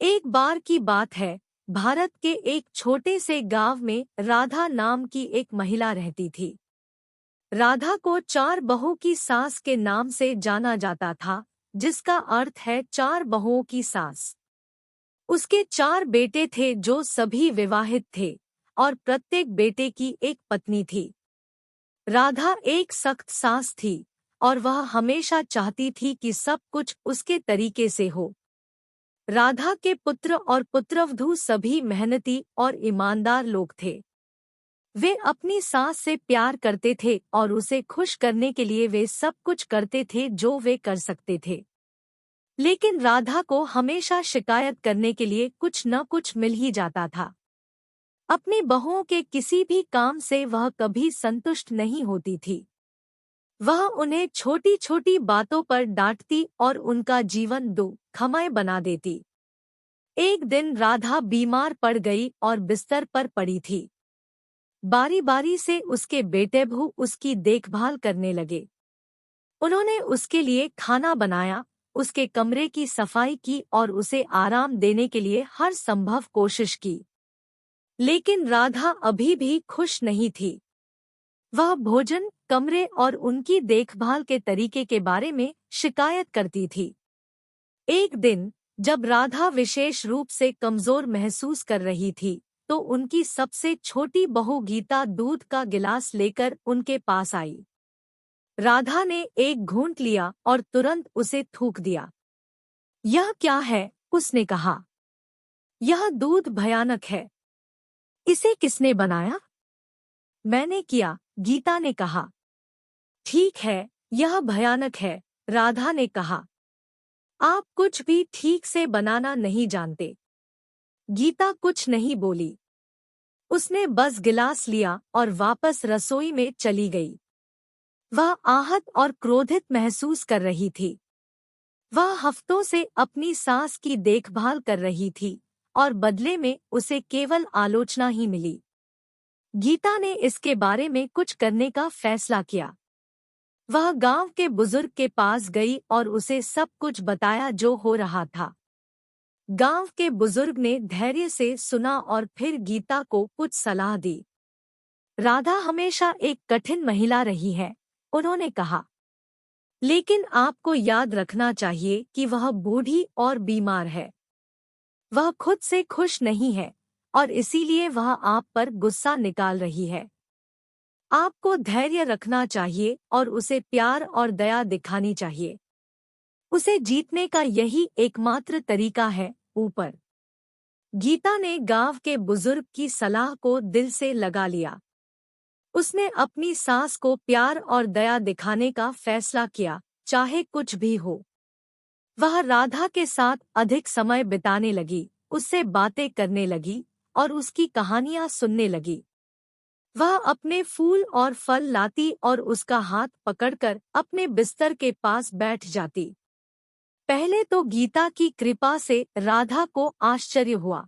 एक बार की बात है। भारत के एक छोटे से गांव में राधा नाम की एक महिला रहती थी। राधा को चार बहू की सास के नाम से जाना जाता था, जिसका अर्थ है चार बहुओं की सास। उसके चार बेटे थे जो सभी विवाहित थे और प्रत्येक बेटे की एक पत्नी थी। राधा एक सख्त सास थी और वह हमेशा चाहती थी कि सब कुछ उसके तरीके से हो। राधा के पुत्र और पुत्रवधू सभी मेहनती और ईमानदार लोग थे। वे अपनी सास से प्यार करते थे और उसे खुश करने के लिए वे सब कुछ करते थे जो वे कर सकते थे। लेकिन राधा को हमेशा शिकायत करने के लिए कुछ न कुछ मिल ही जाता था। अपनी बहुओं के किसी भी काम से वह कभी संतुष्ट नहीं होती थी। वह उन्हें छोटी छोटी बातों पर डांटती और उनका जीवन दुखमय बना देती। एक दिन राधा बीमार पड़ गई और बिस्तर पर पड़ी थी। बारी बारी से उसके बेटे बहू उसकी देखभाल करने लगे। उन्होंने उसके लिए खाना बनाया, उसके कमरे की सफाई की और उसे आराम देने के लिए हर संभव कोशिश की। लेकिन राधा अभी भी खुश नहीं थी। वह भोजन, कमरे और उनकी देखभाल के तरीके के बारे में शिकायत करती थी। एक दिन जब राधा विशेष रूप से कमजोर महसूस कर रही थी, तो उनकी सबसे छोटी बहू गीता दूध का गिलास लेकर उनके पास आई। राधा ने एक घूंट लिया और तुरंत उसे थूक दिया। यह क्या है? उसने कहा। यह दूध भयानक है। इसे किसने बनाया? मैंने किया, गीता ने कहा। ठीक है, यह भयानक है, राधा ने कहा। आप कुछ भी ठीक से बनाना नहीं जानते। गीता कुछ नहीं बोली। उसने बस गिलास लिया और वापस रसोई में चली गई। वह आहत और क्रोधित महसूस कर रही थी। वह हफ्तों से अपनी सास की देखभाल कर रही थी और बदले में उसे केवल आलोचना ही मिली। गीता ने इसके बारे में कुछ करने का फैसला किया। वह गांव के बुजुर्ग के पास गई और उसे सब कुछ बताया जो हो रहा था। गांव के बुजुर्ग ने धैर्य से सुना और फिर गीता को कुछ सलाह दी। राधा हमेशा एक कठिन महिला रही है, उन्होंने कहा। लेकिन आपको याद रखना चाहिए कि वह बूढ़ी और बीमार है। वह खुद से खुश नहीं है और इसीलिए वह आप पर गुस्सा निकाल रही है। आपको धैर्य रखना चाहिए और उसे प्यार और दया दिखानी चाहिए। उसे जीतने का यही एकमात्र तरीका है। ऊपर गीता ने गांव के बुजुर्ग की सलाह को दिल से लगा लिया। उसने अपनी सास को प्यार और दया दिखाने का फैसला किया, चाहे कुछ भी हो। वह राधा के साथ अधिक समय बिताने लगी, उससे बातें करने लगी और उसकी कहानियां सुनने लगी। वह अपने फूल और फल लाती और उसका हाथ पकड़कर अपने बिस्तर के पास बैठ जाती। पहले तो गीता की कृपा से राधा को आश्चर्य हुआ।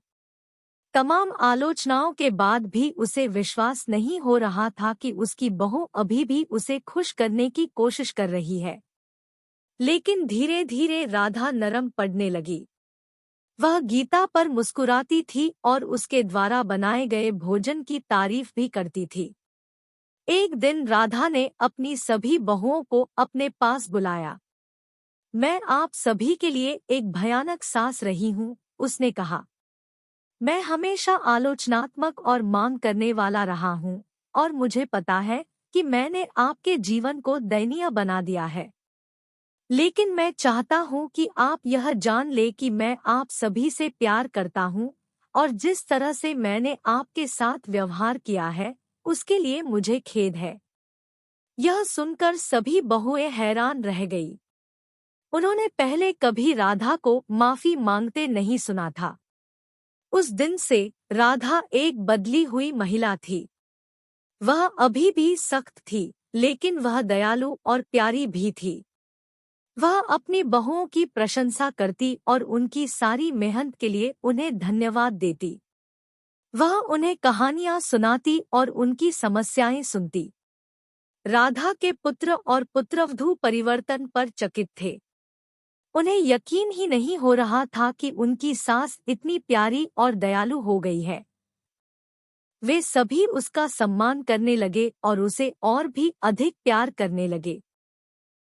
तमाम आलोचनाओं के बाद भी उसे विश्वास नहीं हो रहा था कि उसकी बहू अभी भी उसे खुश करने की कोशिश कर रही है। लेकिन धीरे धीरे राधा नरम पड़ने लगी। वह गीता पर मुस्कुराती थी और उसके द्वारा बनाए गए भोजन की तारीफ भी करती थी। एक दिन राधा ने अपनी सभी बहुओं को अपने पास बुलाया। मैं आप सभी के लिए एक भयानक सास रही हूँ, उसने कहा। मैं हमेशा आलोचनात्मक और मांग करने वाला रहा हूँ और मुझे पता है कि मैंने आपके जीवन को दयनीय बना दिया है। लेकिन मैं चाहता हूँ कि आप यह जान ले कि मैं आप सभी से प्यार करता हूँ और जिस तरह से मैंने आपके साथ व्यवहार किया है, उसके लिए मुझे खेद है। यह सुनकर सभी बहुएं हैरान रह गई। उन्होंने पहले कभी राधा को माफी मांगते नहीं सुना था। उस दिन से राधा एक बदली हुई महिला थी। वह अभी भी सख्त थी, लेकिन वह दयालु और प्यारी भी थी। वह अपनी बहुओं की प्रशंसा करती और उनकी सारी मेहनत के लिए उन्हें धन्यवाद देती। वह उन्हें कहानियां सुनाती और उनकी समस्याएं सुनती। राधा के पुत्र और पुत्रवधू परिवर्तन पर चकित थे। उन्हें यकीन ही नहीं हो रहा था कि उनकी सास इतनी प्यारी और दयालु हो गई है। वे सभी उसका सम्मान करने लगे और उसे और भी अधिक प्यार करने लगे।